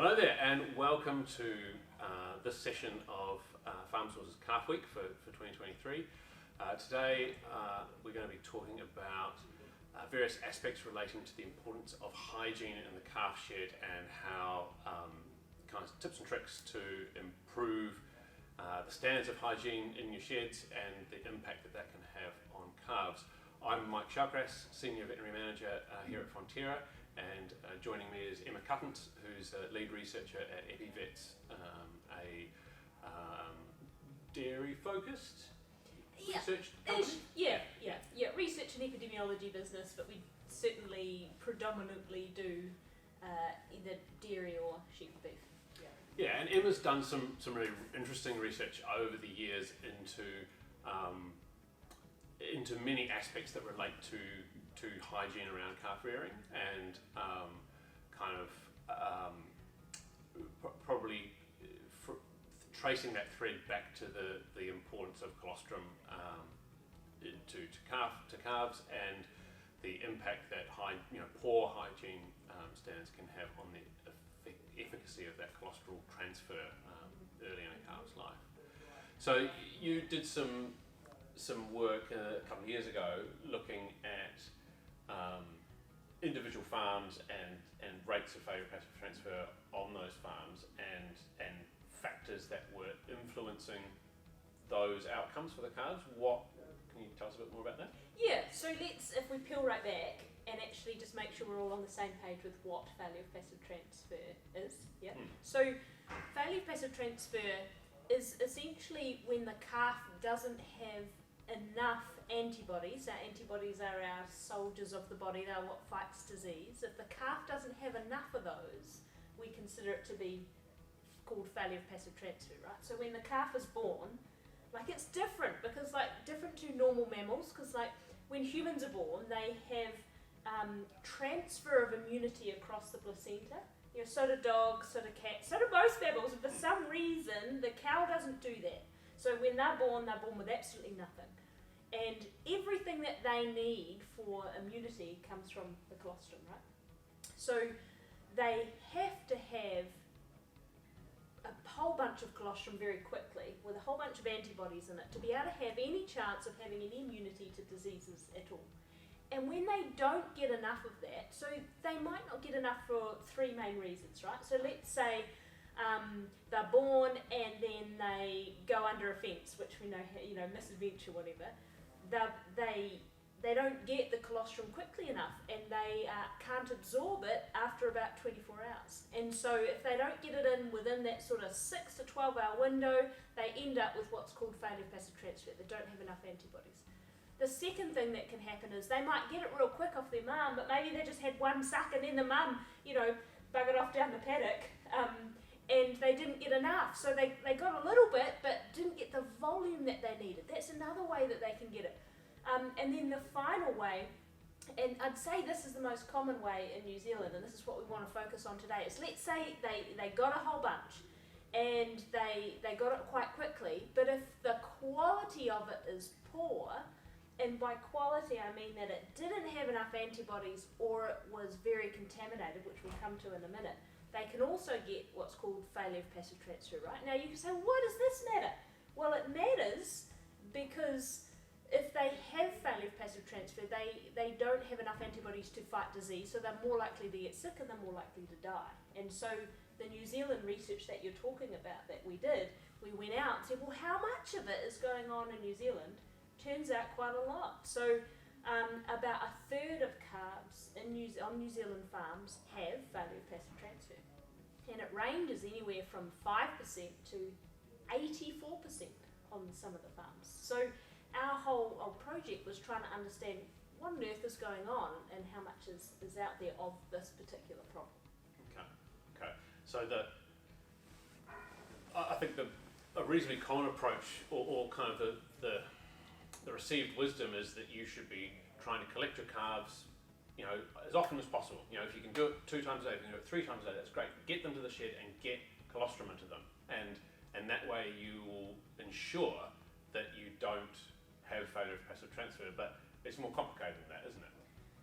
Hello there, and welcome to this session of Farm Source's Calf Week for 2023. Today we're going to be talking about various aspects relating to the importance of hygiene in the calf shed and how kind of tips and tricks to improve the standards of hygiene in your sheds and the impact that that can have on calves. I'm Mike Shallcrass, Senior Veterinary Manager here at Fonterra, and joining me is Emma Cuttant, who's a lead researcher at Epivets, a dairy-focused research company? Yeah, research and epidemiology business, but we certainly predominantly do either dairy or sheep beef. Yeah, and Emma's done some really interesting research over the years into many aspects that relate to hygiene around calf rearing, and probably tracing that thread back to the importance of colostrum to calves, and the impact that poor hygiene standards can have on the efficacy of that colostral transfer early in a calf's life. So you did some work a couple of years ago looking at individual farms and rates of failure passive transfer on those farms and factors that were influencing those outcomes for the calves. What can you tell us a bit more about that? Yeah, so if we peel right back and actually just make sure we're all on the same page with what failure passive transfer is. Yeah. So failure passive transfer is essentially when the calf doesn't have enough antibodies. Our antibodies are our soldiers of the body, they're what fights disease. If the calf doesn't have enough of those, we consider it to be called failure of passive transfer, right? So when the calf is born, it's different because different to normal mammals, because when humans are born, they have transfer of immunity across the placenta. So do dogs, so do cats, so do most mammals, and for some reason the cow doesn't do that. So when they're born with absolutely nothing. And everything that they need for immunity comes from the colostrum, right? So they have to have a whole bunch of colostrum very quickly with a whole bunch of antibodies in it to be able to have any chance of having any immunity to diseases at all. And when they don't get enough of that, so they might not get enough for three main reasons, right? So let's say they're born and then they go under a fence, which we know, misadventure, whatever. They don't get the colostrum quickly enough, and they can't absorb it after about 24 hours. And so if they don't get it in within that sort of 6 to 12 hour window, they end up with what's called failure of passive transfer. They don't have enough antibodies. The second thing that can happen is they might get it real quick off their mum, but maybe they just had one suck and then the mum, buggered off down the paddock, and they didn't get enough. So they got a little bit, but didn't get the volume that they needed. That's another way that they can get it. And then the final way, and I'd say this is the most common way in New Zealand, and this is what we want to focus on today, is let's say they got a whole bunch and they got it quite quickly, but if the quality of it is poor, and by quality I mean that it didn't have enough antibodies or it was very contaminated, which we'll come to in a minute, they can also get what's called failure of passive transfer, right? Now you can say, well, why does this matter? Well, it matters because if they have failure of passive transfer, they don't have enough antibodies to fight disease, so they're more likely to get sick and they're more likely to die. And so the New Zealand research that you're talking about that we did, we went out and said, well, how much of it is going on in New Zealand? Turns out quite a lot. So about a third of calves on New Zealand farms have failure of passive transfer. And it ranges anywhere from 5% to 84% on some of the farms. So our whole project was trying to understand what on earth is going on and how much is out there of this particular problem. Okay. So I think a reasonably common approach, or kind of the received wisdom, is that you should be trying to collect your calves, as often as possible. If you can do it 2 times a day, if you can do it 3 times a day, that's great. Get them to the shed and get colostrum into them, and that way you will ensure that you don't have failure of passive transfer. But it's more complicated than that, isn't it?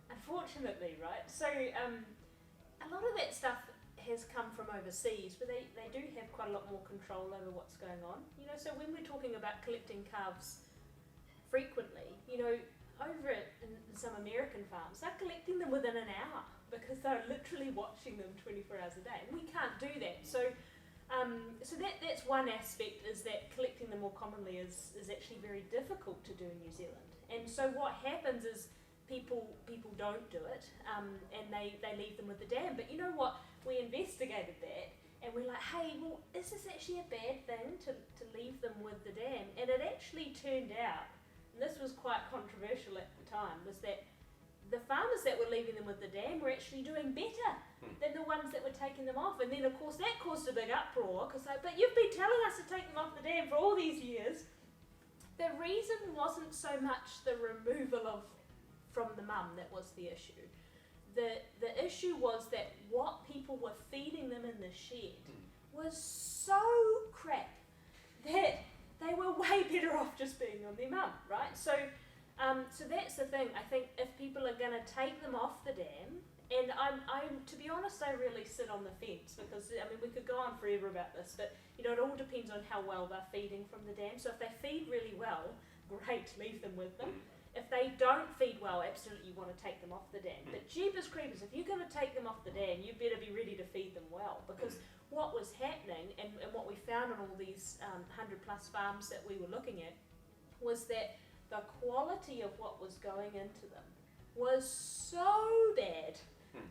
Unfortunately, right? So a lot of that stuff has come from overseas, but they do have quite a lot more control over what's going on. So when we're talking about collecting calves frequently, over in some American farms, they're collecting them within an hour because they're literally watching them 24 hours a day, and we can't do that. So that's one aspect, is that collecting them more commonly is actually very difficult to do in New Zealand. And so what happens is people don't do it, and they leave them with the dam. But you know what? We investigated that, and we're like, hey, well, is this actually a bad thing to leave them with the dam? And it actually turned out, and this was quite controversial at the time, was that the farmers that were leaving them with the dam were actually doing better than the ones that were taking them off. And then, of course, that caused a big uproar, because but you've been telling us to take them off the dam for all these years. The reason wasn't so much the removal from the mum that was the issue. The issue was that what people were feeding them in the shed was so crap that they were way better off just being on their mum, right? So that's the thing. I think if people are going to take them off the dam, and I'm to be honest, I really sit on the fence, because we could go on forever about this, but it all depends on how well they're feeding from the dam. So if they feed really well, great, leave them with them. If they don't feed well, absolutely you want to take them off the dam. But jeepers creepers, if you're going to take them off the dam, you better be ready to feed them well, because what was happening, and what we found on all these 100 plus farms that we were looking at, was that the quality of what was going into them was so bad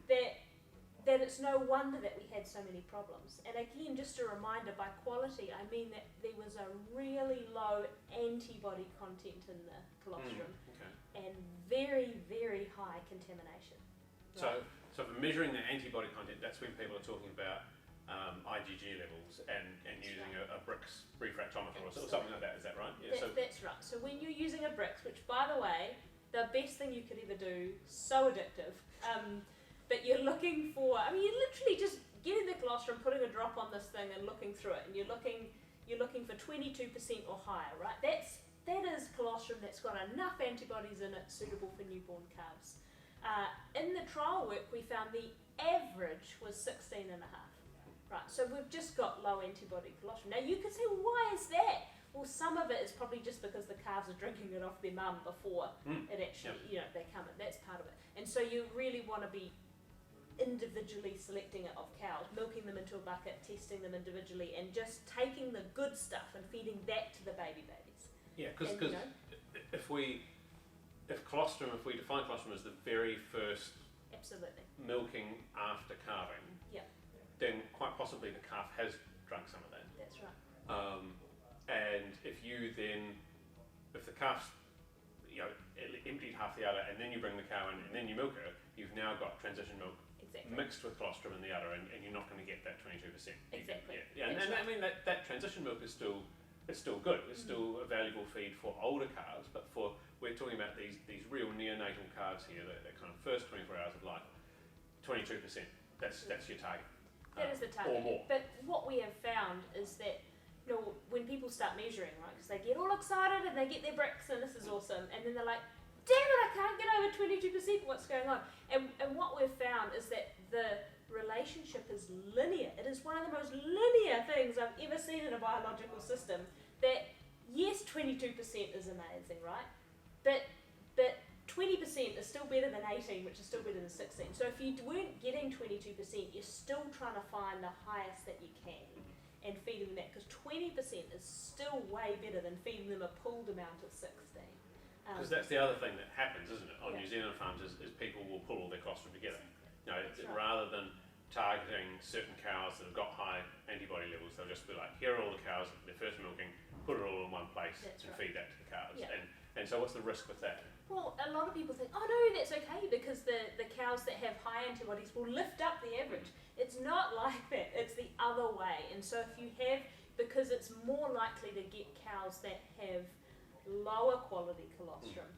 that it's no wonder that we had so many problems. And again, just a reminder, by quality I mean that there was a really low antibody content in the colostrum, and very, very high contamination. Right? So for measuring the antibody content, that's when people are talking about IgG levels and using a Brix refractometer or something like that. Is that right? Yeah. That's right. So when you're using a Brix, which by the way, the best thing you could ever do, so addictive, but you're looking for, you're literally just getting the colostrum, putting a drop on this thing and looking through it, and you're looking for 22% or higher, right? That is colostrum that's got enough antibodies in it suitable for newborn calves. In the trial work, we found the average was 16.5. Right, so we've just got low antibody colostrum. Now you could say, well, why is that? Well, some of it is probably just because the calves are drinking it off their mum before it actually, they come in. That's part of it. And so you really want to be individually selecting it of cows, milking them into a bucket, testing them individually, and just taking the good stuff and feeding that to the babies. Yeah, because if we define colostrum as the very first absolutely milking after calving, then quite possibly the calf has drunk some of that. That's right. And if the calf's emptied half the udder, and then you bring the cow in and then you milk her, you've now got transition milk mixed with colostrum in the udder, and you're not going to get that 22%. Exactly. And that transition milk is still good. It's still a valuable feed for older calves, but we're talking about these real neonatal calves here, that kind of first 24 hours of life, 22%. That's your target. That is the target. Or more. But what we have found is that when people start measuring, right, because they get all excited and they get their Brix and this is awesome, and then they're like, damn it, I can't get over 22%, what's going on? And what we've found is that the relationship is linear. It is one of the most linear things I've ever seen in a biological system, that yes, 22% is amazing, right? But 20% is still better than 18, which is still better than 16. So if you weren't getting 22%, you're still trying to find the highest that you can and feeding them that, because 20% is still way better than feeding them a pooled amount of 16. Because that's the other thing that happens, isn't it, on New Zealand farms, is people will pull all their colostrum together. Rather than targeting certain cows that have got high antibody levels, they'll just be like, here are all the cows, they're first milking, put it all in one place feed that to the cows. Yeah. And so what's the risk with that? Well, a lot of people think, oh no, that's okay, because the cows that have high antibodies will lift up the average. It's not like that, it's the other way. And so if you have, because it's more likely to get cows that have lower quality colostrum,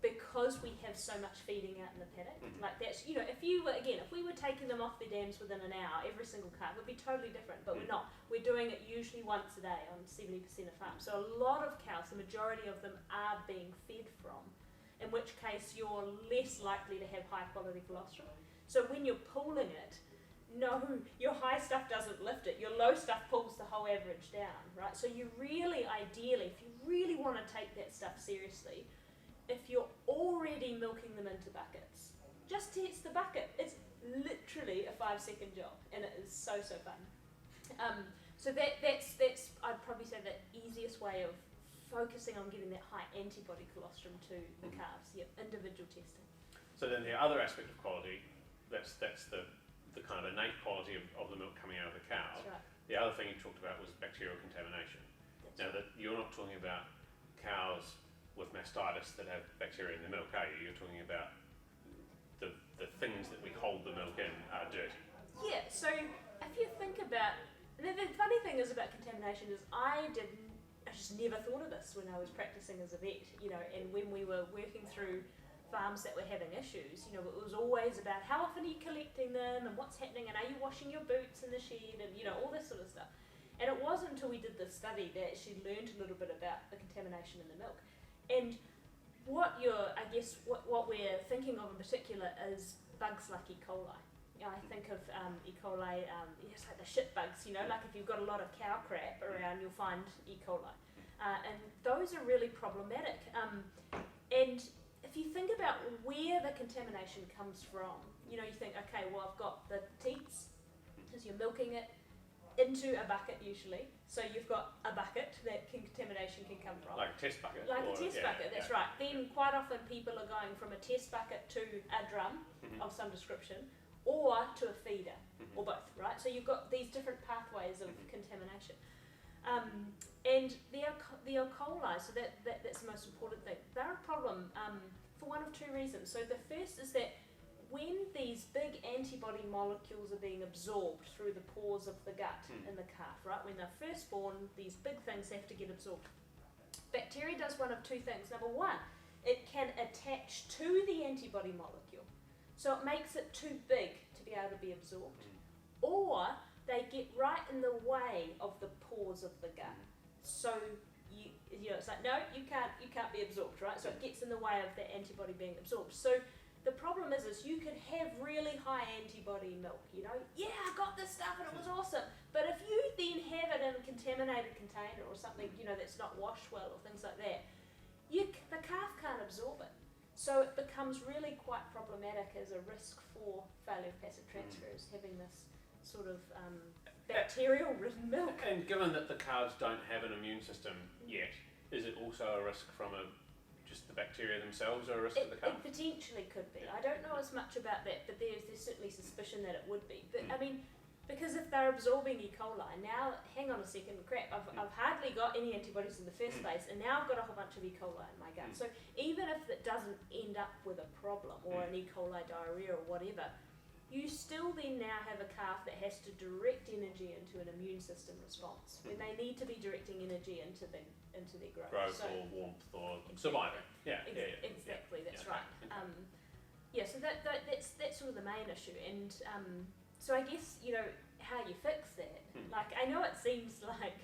because we have so much feeding out in the paddock. Like that's, if we were taking them off their dams within an hour, every single calf would be totally different, but we're not. We're doing it usually once a day on 70% of farms. So a lot of cows, the majority of them are being fed from, in which case you're less likely to have high quality colostrum. So when you're pooling it, no, your high stuff doesn't lift it. Your low stuff pulls the whole average down, right? So you really, ideally, if you really want to take that stuff seriously, if you're already milking them into buckets, just test the bucket. It's literally a 5-second job, and it is so fun. So that's I'd probably say the easiest way of focusing on getting that high antibody colostrum to the calves. Yep, individual testing. So then the other aspect of quality, that's the kind of innate quality of the milk coming out of the cow. That's right. The other thing you talked about was bacterial contamination. Now that you're not talking about cows with mastitis that have bacteria in the milk, are you? You're talking about the things that we hold the milk in are dirty. Yeah, so if you think about, the funny thing is about contamination is I just never thought of this when I was practicing as a vet, and when we were working through farms that were having issues, it was always about how often are you collecting them and what's happening and are you washing your boots in the shed and all this sort of stuff. And it wasn't until we did this study that she learned a little bit about the contamination in the milk. And what we're thinking of in particular is bugs like E. coli. I think of E. coli, it's like the shit bugs, like if you've got a lot of cow crap around, you'll find E. coli. And those are really problematic. And if you think about where the contamination comes from, you think, okay, well, I've got the teats, because you're milking it into a bucket usually. So you've got a bucket that contamination can come from. Like a test bucket. Like a test bucket, that's right. Then quite often people are going from a test bucket to a drum of some description, or to a feeder, or both, right? So you've got these different pathways of contamination. And the E. coli, so that's the most important thing. They're a problem for one of two reasons. So the first is that when these big antibody molecules are being absorbed through the pores of the gut in the calf, right? When they're first born, these big things have to get absorbed. Bacteria does one of two things. Number one, it can attach to the antibody molecule. So it makes it too big to be able to be absorbed. Or they get right in the way of the pores of the gut. So it's like, no, you can't be absorbed, right? So it gets in the way of the antibody being absorbed. So the problem is you could have really high antibody milk, yeah, I got this stuff and it was awesome. But if you then have it in a contaminated container or something, that's not washed well or things like that, the calf can't absorb it. So it becomes really quite problematic as a risk for failure of passive transfers, having this sort of bacterial-ridden milk. And given that the calves don't have an immune system yet, is it also a risk from just the bacteria themselves, or a risk to the calf? It potentially could be. I don't know as much about that, but there's certainly suspicion that it would be. But I mean, because if they're absorbing E. coli, now, hang on a second, crap, I've hardly got any antibodies in the first place, and now I've got a whole bunch of E. coli in my gut. So even if it doesn't end up with a problem, or an E. coli diarrhea or whatever, you still then now have a calf that has to direct energy into an immune system response, when they need to be directing energy into their growth. Growth or warmth or surviving. Exactly, that's right. Okay. So that's sort of the main issue. And so I guess, how you fix that. Like, I know it seems like,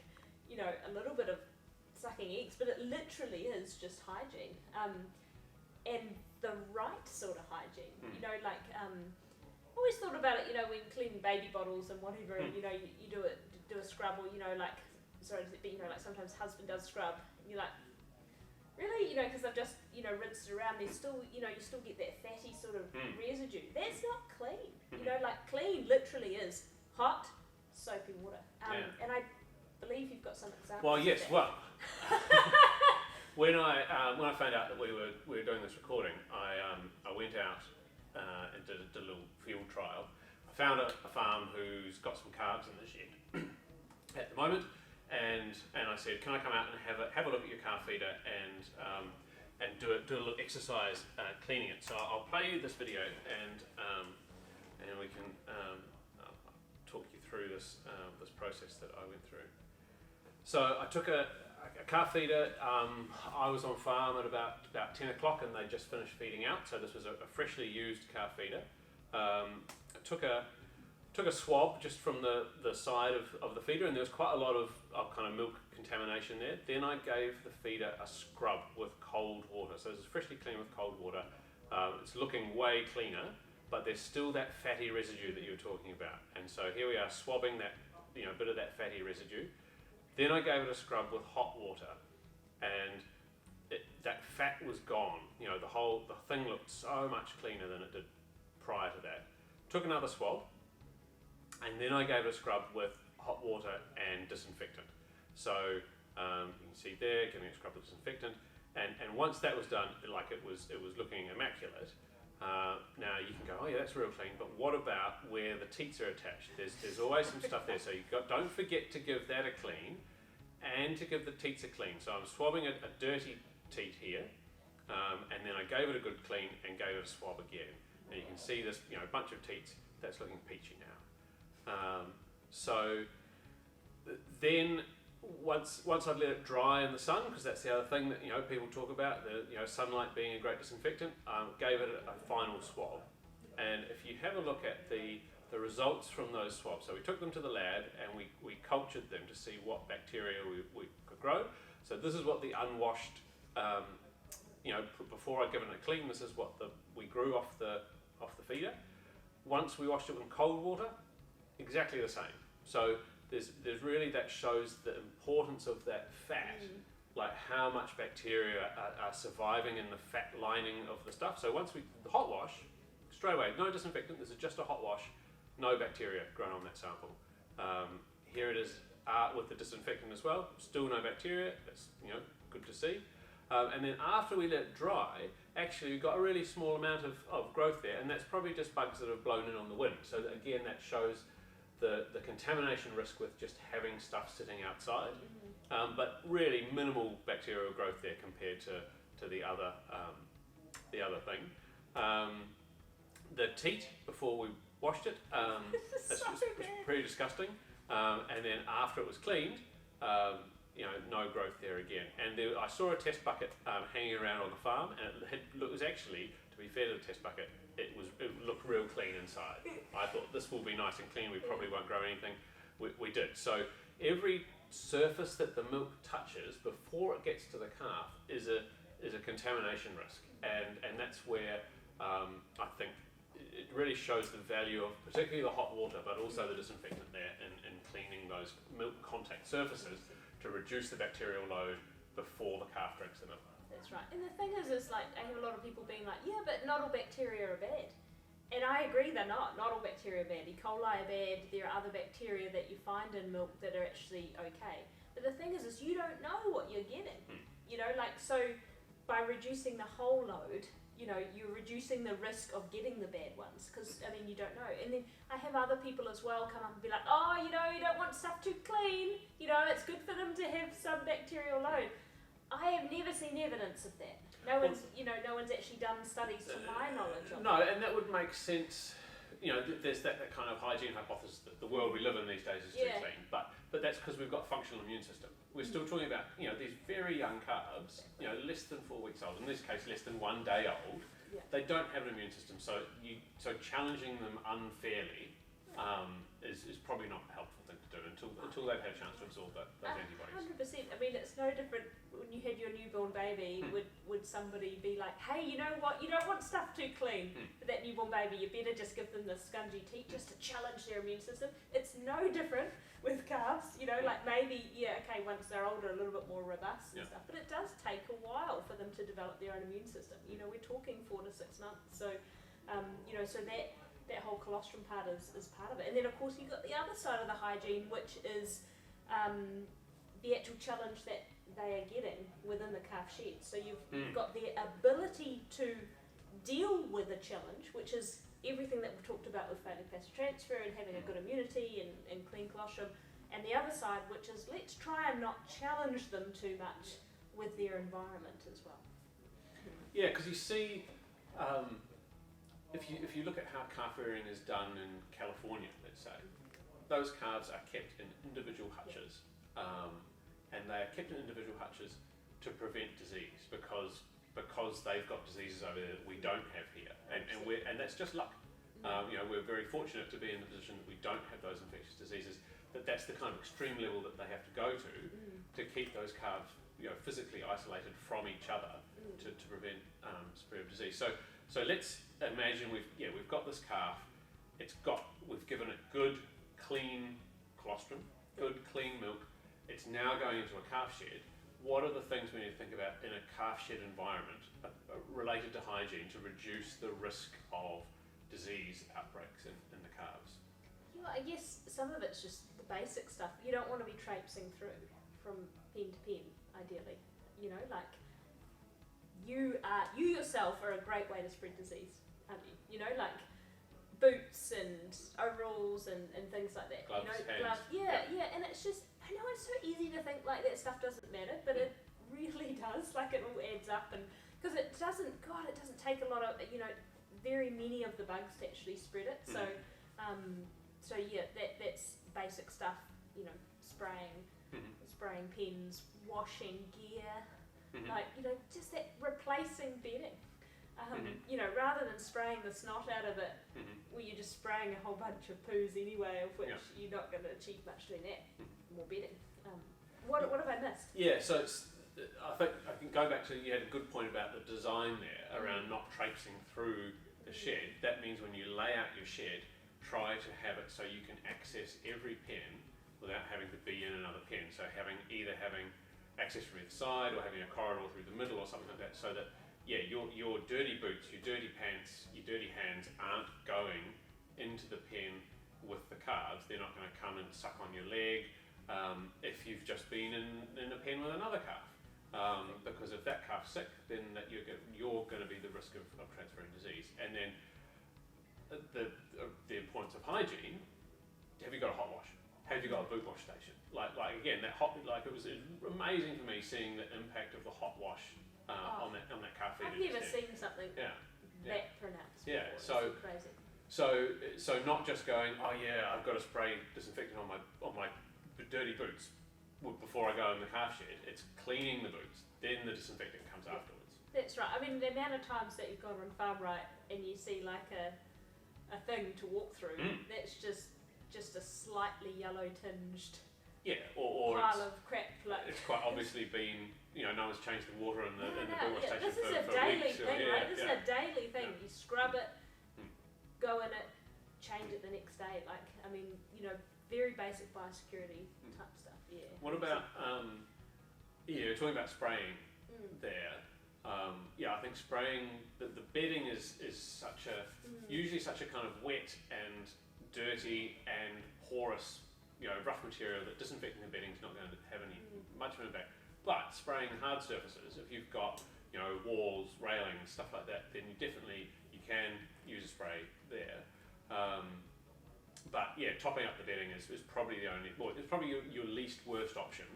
a little bit of sucking eggs, but it literally is just hygiene. And the right sort of hygiene. I always thought about it, when cleaning baby bottles and whatever, and you do a scrub, or like sometimes husband does scrub, and you're like, really, because I've just rinsed it around. There's still, you still get that fatty sort of residue. That's not clean. Clean literally is hot, soapy water. And I believe you've got some examples. Well, yes. Of that. Well, when I found out that we were doing this recording, I went out and did a little field trial. I found a farm who's got some calves in the shed at the moment, and I said, can I come out and have a look at your calf feeder and do a little exercise cleaning it. So I'll play you this video and we can talk you through this process that I went through. So I took a calf feeder. I was on farm at about 10 o'clock and they just finished feeding out, so this was a freshly used calf feeder. I took a swab just from the side of the feeder, and there was quite a lot of kind of milk contamination there. Then I gave the feeder a scrub with cold water. So this is freshly cleaned with cold water. It's looking way cleaner but there's still that fatty residue that you were talking about. And so here we are swabbing that, bit of that fatty residue. Then I gave it a scrub with hot water, and that fat was gone. The thing looked so much cleaner than it did prior to that. Took another swab, and then I gave it a scrub with hot water and disinfectant. So you can see there, giving it a scrub with disinfectant, and once that was done, it was looking immaculate. Now you can go, oh yeah, that's real clean, but what about where the teats are attached? There's always some stuff there, so don't forget to give that a clean, and to give the teats a clean. So I'm swabbing a dirty teat here, and then I gave it a good clean and gave it a swab again. And you can see this, bunch of teats that's looking peachy now. So then once I'd let it dry in the sun, because that's the other thing that people talk about, sunlight being a great disinfectant, gave it a final swab. And if you have a look at the results from those swabs, so we took them to the lab and we cultured them to see what bacteria we could grow. So this is what the unwashed, before I'd given it a clean, this is what we grew off the feeder. Once we washed it in cold water, exactly the same. So there's really, that shows the importance of that fat, like how much bacteria are surviving in the fat lining of the stuff. So once the hot wash, straight away, no disinfectant, this is just a hot wash, no bacteria grown on that sample. Here it is with the disinfectant as well, still no bacteria, that's good to see. And then after we let it dry, actually we've got a really small amount of growth there, and that's probably just bugs that have blown in on the wind. So again, that shows the contamination risk with just having stuff sitting outside, but really minimal bacterial growth there compared to the other thing. The teat, before we washed it, was pretty disgusting, and then after it was cleaned, no growth there again. And I saw a test bucket hanging around on the farm, and it was actually, to be fair to the test bucket, it looked real clean inside. I thought this will be nice and clean, we probably won't grow anything. We did. So every surface that the milk touches before it gets to the calf is a contamination risk, and that's where I think it really shows the value of particularly the hot water, but also the disinfectant there in cleaning those milk contact surfaces to reduce the bacterial load before the calf drinks the milk. That's right. And the thing is like, I have a lot of people being like, yeah, but not all bacteria are bad. And I agree, they're not. Not all bacteria are bad. E. coli are bad. There are other bacteria that you find in milk that are actually okay. But the thing is you don't know what you're getting. So by reducing the whole load, you're reducing the risk of getting the bad ones, because you don't know. And then I have other people as well come up and be like, oh, you don't want stuff too clean, it's good for them to have some bacterial load. I have never seen evidence of that. No one's actually done studies to my knowledge of No, and that would make sense. There's that kind of hygiene hypothesis that the world we live in these days is too clean, but that's because we've got functional immune system. We're still talking about these very young calves, less than 4 weeks old, in this case less than 1 day old. Yeah. They don't have an immune system, so challenging them unfairly is probably not a helpful thing to do until they've had a chance to absorb those antibodies. 100%. It's no different when you had your newborn baby. Would somebody be like, hey, you know what? You don't want stuff too clean for that newborn baby. You better just give them the scungy teat just to challenge their immune system. It's no different with calves. Like maybe once they're older, a little bit more robust and stuff. But it does take a while for them to develop their own immune system. We're talking 4 to 6 months. So, so that whole colostrum part is part of it. And then of course you've got the other side of the hygiene, which is the actual challenge that they are getting within the calf shed. So you've got the ability to deal with a challenge, which is everything that we've talked about with failure passive transfer and having a good immunity and clean colostrum, and the other side, which is let's try and not challenge them too much with their environment as well. Yeah, because you see, if you look at how calf rearing is done in California, let's say, those calves are kept in individual hutches, and they are kept in individual hutches to prevent disease because they've got diseases over there that we don't have here, and that's just luck. We're very fortunate to be in the position that we don't have those infectious diseases, but that's the kind of extreme level that they have to go to keep those calves physically isolated from each other to prevent spread of disease. So So let's imagine we've got this calf. We've given it good, clean colostrum, good, clean milk. It's now going into a calf shed. What are the things we need to think about in a calf shed environment related to hygiene to reduce the risk of disease outbreaks in the calves? Yeah, I guess some of it's just the basic stuff. You don't want to be traipsing through from pen to pen, ideally. You know, like you yourself are a great way to spread disease, aren't you? You know, like boots and overalls and things like that. Gloves, you know, hands. gloves. Yeah, and it's just, I know it's so easy to think like that stuff doesn't matter, but it really does. Like it all adds up, and because it doesn't take a lot of, you know, very many of the bugs to actually spread it. So, so yeah, that's basic stuff. You know, spraying pens, washing gear, like, you know, just that replacing bedding. You know, rather than spraying the snot out of it, where you're just spraying a whole bunch of poos anyway, of which you're not going to achieve much doing that. More bedding. What have I missed? Yeah, so I think I can go back to, you had a good point about the design there around not traipsing through the shed. That means when you lay out your shed, try to have it so you can access every pen without having to be in another pen. So either having access from either side or having a corridor through the middle or something like that, so that your dirty boots, your dirty pants, your dirty hands aren't going into the pen with the calves. They're not going to come and suck on your leg if you've just been in a pen with another calf. Because if that calf's sick, then you're going to be the risk of transferring disease. And then the importance of hygiene. Have you got a hot wash? Have you got a boot wash station? Like again, it was amazing for me seeing the impact of the hot wash on that calf feeder. I've never seen something that pronounced. Yeah, before. It's crazy. So not just going, oh yeah, I've got to spray disinfectant on my dirty boots before I go in the calf shed. It's cleaning the boots, then the disinfectant comes afterwards. That's right. I mean, the amount of times that you've gone on Farm Right and you see like a thing to walk through, that's just a slightly yellow tinged or pile of crap. Like it's quite obviously been, you know, no one's changed the water in the boot wash station this is a for daily weeks. thing, right? This is a daily thing. You scrub it, go in it, change it the next day. Like, I mean, you know, very basic biosecurity type stuff. Yeah. What about talking about spraying there? I think spraying the bedding is usually such a kind of wet and dirty and porous, you know, rough material that disinfecting the bedding is not going to have any much of an impact. But spraying hard surfaces, if you've got, you know, walls, railings, stuff like that, then you can use a spray there. But yeah, topping up the bedding is probably it's probably your least worst option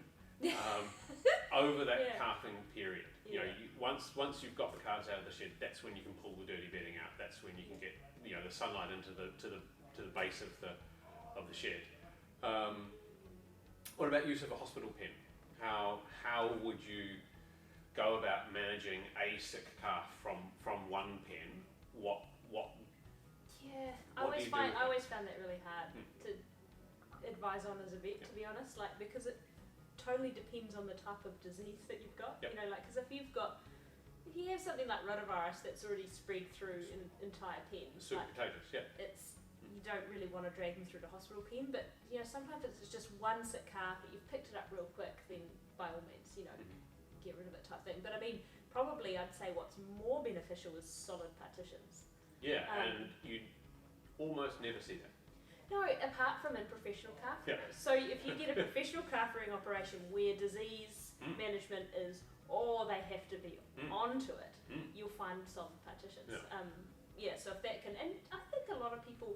over that calving period. You know, once you've got the calves out of the shed, that's when you can pull the dirty bedding out. That's when you can get, you know, the sunlight into the base of the shed. What about use of a hospital pen? How would you go about managing a sick calf from one pen? I always found that really hard to advise on as a vet, to be honest, like, because it totally depends on the type of disease that you've got. You know, like, because if you have something like rotavirus that's already spread through an entire pen, super contagious, you don't really want to drag them through the hospital pen. But you know, sometimes it's just one sick calf that you've picked it up real quick, then by all means, you know, get rid of it type thing. But I mean, probably I'd say what's more beneficial is solid partitions. Yeah, and you almost never see that. No, apart from in professional calf rearers. So if you get a professional calf rearing operation where disease management is all they have to be onto it, you'll find solid partitions. So if that can, and I think a lot of people,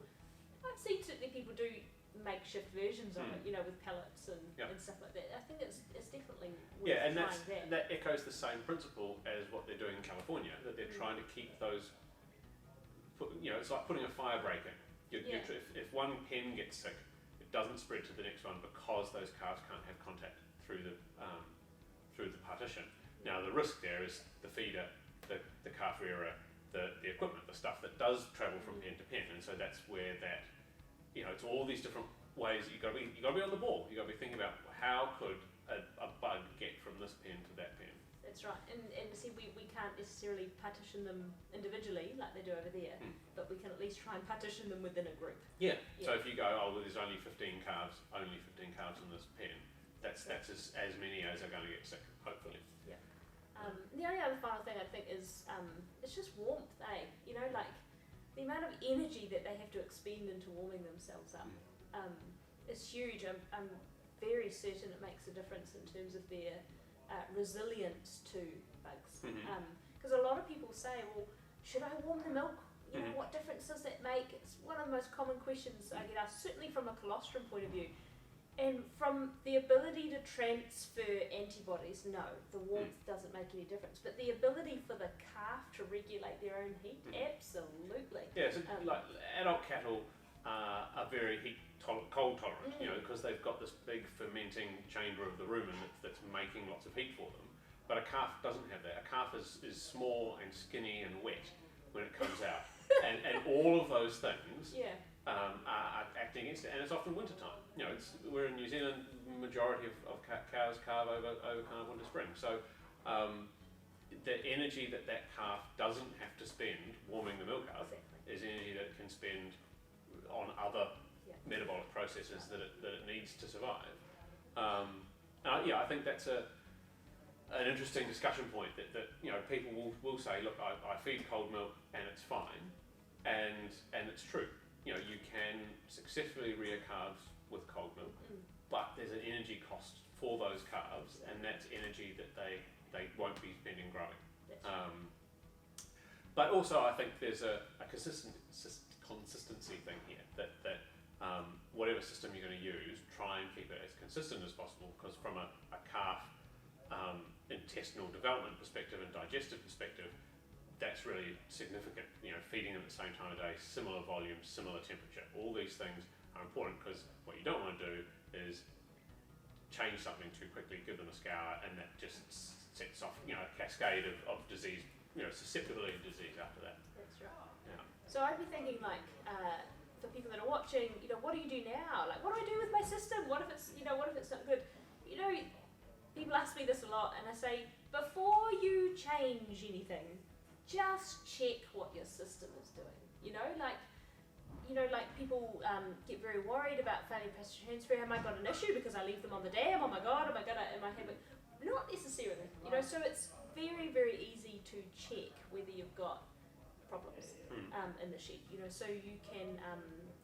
I've seen certainly people do makeshift versions of it, you know, with pellets and stuff like that. I think it's definitely worth and trying that echoes the same principle as what they're doing in California, that they're trying to keep those, you know, it's like putting a fire break in. If one pen gets sick, it doesn't spread to the next one because those calves can't have contact through the partition. Now the risk there is the feeder, the calf rearer, the equipment, the stuff that does travel from pen to pen, and so that's where that, you know, it's all these different ways that you got to be on the ball. You got to be thinking about how could a bug get from this pen to that pen. That's right. And see, we can't necessarily partition them individually like they do over there, but we can at least try and partition them within a group. Yeah. So if you go, oh, well, there's only 15 calves in this pen, that's as many as are going to get sick, hopefully. Yeah. The only other final thing I think is it's just warmth, eh? You know, like the amount of energy that they have to expend into warming themselves up is huge. I'm very certain it makes a difference in terms of their resilience to bugs. Because a lot of people say, well, should I warm the milk? You know, what difference does that make? It's one of the most common questions I get asked, certainly from a colostrum point of view. And from the ability to transfer antibodies, no, the warmth doesn't make any difference. But the ability for the calf to regulate their own heat, absolutely. Yeah, so like adult cattle are very cold tolerant, you know, because they've got this big fermenting chamber of the rumen that's making lots of heat for them. But a calf doesn't have that. A calf is small and skinny and wet when it comes out. and all of those things are acting against it, and it's often winter time. You know, we're in New Zealand, the majority of cows calve over kind of winter spring. So the energy that calf doesn't have to spend warming the milk up is energy that it can spend on other metabolic processes that it needs to survive. I think that's an interesting discussion point that you know, people will say, look, I feed cold milk and it's fine, and it's true. You know, you can successfully rear calves with cold milk, but there's an energy cost for those calves, and that's energy that they won't be spending growing. But also, I think there's a consistency thing here that whatever system you're going to use, try and keep it as consistent as possible, because from a calf intestinal development perspective and digestive perspective, that's really significant. You know, feeding them at the same time of day, similar volume, similar temperature, all these things are important, because what you don't want to do is change something too quickly, give them a scour, and that just sets off, you know, a cascade of disease, you know, susceptibility to disease after that. That's right. Yeah. So I'd be thinking, like, for people that are watching, you know, what do you do now? Like, what do I do with my system? What if it's not good? You know, people ask me this a lot, and I say, before you change anything, just check what your system is doing. You know, like people get very worried about failure passage transfer. Have I got an issue because I leave them on the dam? Oh my God, am I having? Not necessarily. You know, so it's very, very easy to check whether you've got problems in the shed. You know, so you can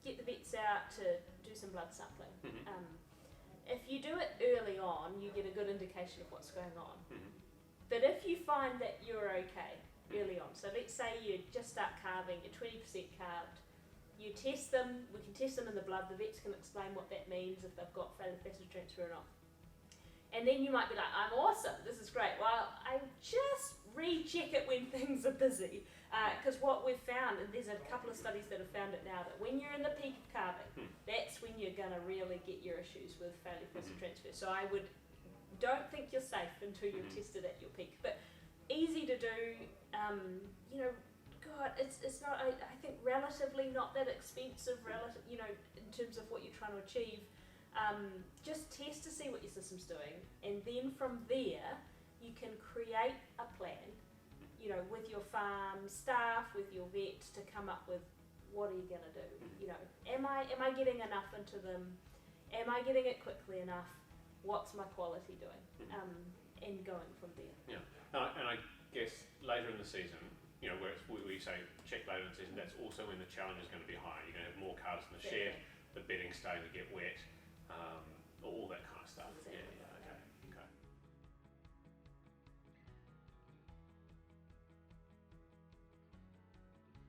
get the vets out to do some blood sampling. If you do it early on, you get a good indication of what's going on. But if you find that you're okay early on, so let's say you just start calving, you're 20% calved, you test them, we can test them in the blood, the vets can explain what that means, if they've got failure passage transfer or not. And then you might be like, I'm awesome, this is great. Well, I just recheck it when things are busy. Because what we've found, and there's a couple of studies that have found it now, that when you're in the peak of calving, that's when you're going to really get your issues with failure passage transfer. So don't think you're safe until you've tested at your peak. But easy to do, you know, God, it's not, I think, relatively not that expensive, you know, in terms of what you're trying to achieve. Just test to see what your system's doing, and then from there, you can create a plan, you know, with your farm staff, with your vet, to come up with what are you going to do. You know, am I getting enough into them? Am I getting it quickly enough? What's my quality doing? And going from there. Yeah, and I guess later in the season, you know, where we say check later in the season, that's also when the challenge is going to be higher. You're going to have more calves in the shed, the bedding's starting to get wet, all that kind of stuff. Exactly. Yeah.